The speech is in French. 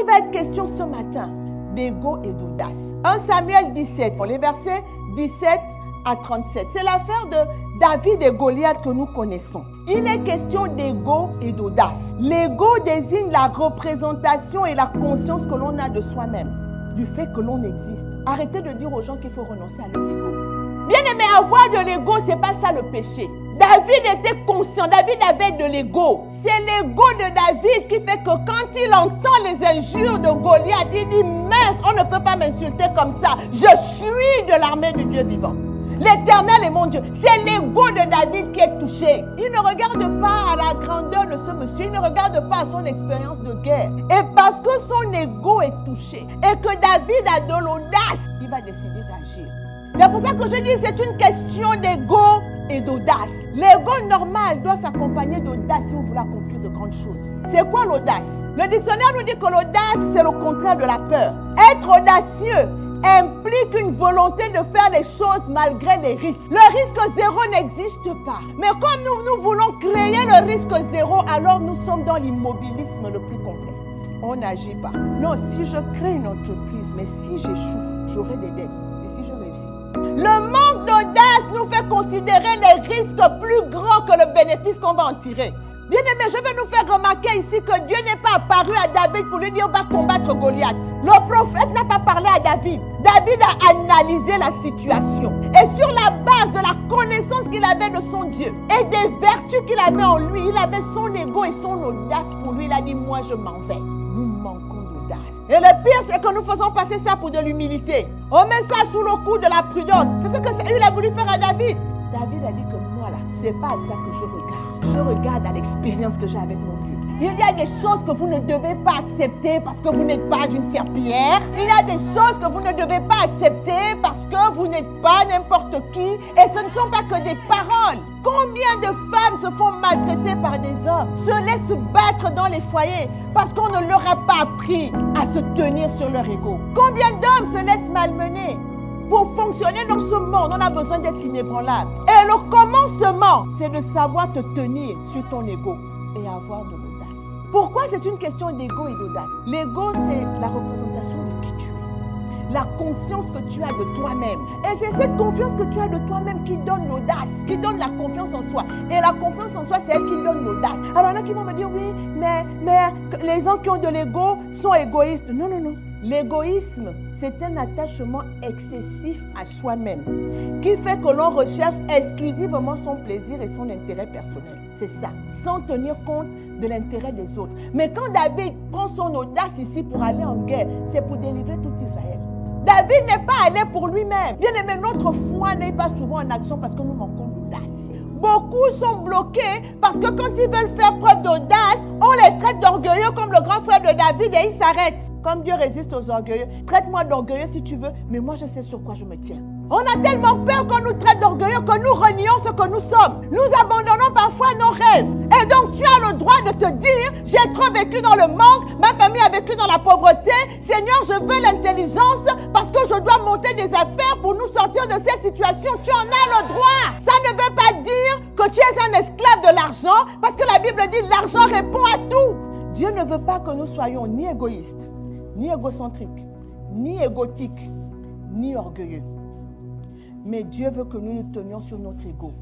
va être question ce matin d'ego et d'audace. 1 Samuel 17, les versets 17 à 37. C'est l'affaire de David et Goliath que nous connaissons. Il est question d'ego et d'audace. L'ego désigne la représentation et la conscience que l'on a de soi-même, du fait que l'on existe. Arrêtez de dire aux gens qu'il faut renoncer à leur ego. Bien aimé, avoir de l'ego, ce n'est pas ça le péché. David était conscient, David avait de l'ego. C'est l'ego de David qui fait que quand il entend les injures de Goliath, il dit mince, on ne peut pas m'insulter comme ça. Je suis de l'armée du Dieu vivant. L'Éternel est mon Dieu. C'est l'ego de David qui est touché. Il ne regarde pas à la grandeur de ce monsieur. Il ne regarde pas à son expérience de guerre. Et parce que son ego est touché et que David a de l'audace, il va décider d'agir. C'est pour ça que je dis c'est une question d'ego et d'audace. L'ego normal doit s'accompagner d'audace si vous voulez accomplir de grandes choses. C'est quoi l'audace? Le dictionnaire nous dit que l'audace, c'est le contraire de la peur. Être audacieux implique une volonté de faire les choses malgré les risques. Le risque zéro n'existe pas. Mais comme nous voulons créer le risque zéro, alors nous sommes dans l'immobilisme le plus complet. On n'agit pas. Non, si je crée une entreprise, mais si j'échoue, j'aurai des dettes. Et si je réussis? Le manque d'audace nous fait considérer les risques plus grands que le bénéfice qu'on va en tirer. Bien aimé, je vais nous faire remarquer ici que Dieu n'est pas apparu à David pour lui dire va combattre Goliath. Le prophète n'a pas parlé à David. David a analysé la situation. Et sur la base de la connaissance qu'il avait de son Dieu et des vertus qu'il avait en lui, il avait son ego et son audace pour lui. Il a dit moi je m'en vais. Nous manquons d'audace. Et le pire c'est que nous faisons passer ça pour de l'humilité. On met ça sous le coup de la prudence. C'est ce que Saül a voulu faire à David. David a dit que moi là, c'est pas à ça que je regarde. Je regarde à l'expérience que j'ai avec mon Dieu. Il y a des choses que vous ne devez pas accepter parce que vous n'êtes pas une serpillière. Il y a des choses que vous ne devez pas accepter parce que vous n'êtes pas n'importe qui. Et ce ne sont pas que des paroles. Combien de femmes se font maltraiter par des hommes, se laissent battre dans les foyers parce qu'on ne leur a pas appris à se tenir sur leur ego. Combien d'hommes se laissent malmener? Pour fonctionner dans ce monde, on a besoin d'être inébranlable. Et le commencement, c'est de savoir te tenir sur ton ego et avoir de l'audace. Pourquoi c'est une question d'ego et d'audace? L'ego, c'est la représentation de qui tu es. La conscience que tu as de toi-même. Et c'est cette confiance que tu as de toi-même qui donne l'audace, qui donne la confiance en soi. Et la confiance en soi, c'est elle qui donne l'audace. Alors il y en a qui vont me dire, oui, mais les gens qui ont de l'ego sont égoïstes. Non, non, non. L'égoïsme, c'est un attachement excessif à soi-même qui fait que l'on recherche exclusivement son plaisir et son intérêt personnel. C'est ça, sans tenir compte de l'intérêt des autres. Mais quand David prend son audace ici pour aller en guerre, c'est pour délivrer tout Israël. David n'est pas allé pour lui-même. Bien aimé, notre foi n'est pas souvent en action parce que nous manquons d'audace. Beaucoup sont bloqués parce que quand ils veulent faire preuve d'audace, on les traite d'orgueilleux comme le grand frère de David et ils s'arrêtent. Comme Dieu résiste aux orgueilleux, traite-moi d'orgueilleux si tu veux, mais moi je sais sur quoi je me tiens. On a tellement peur qu'on nous traite d'orgueilleux que nous renions ce que nous sommes. Nous abandonnons parfois nos rêves. Et donc tu as le droit de te dire, j'ai trop vécu dans le manque, ma famille a vécu dans la pauvreté. Seigneur, je veux l'intelligence parce que je dois monter des affaires pour nous sortir de cette situation. Tu en as le droit. Ça ne veut pas dire que tu es un esclave de l'argent parce que la Bible dit l'argent répond à tout. Dieu ne veut pas que nous soyons ni égoïstes, ni égocentriques, ni égotiques, ni orgueilleux. Mais Dieu veut que nous nous tenions sur notre ego.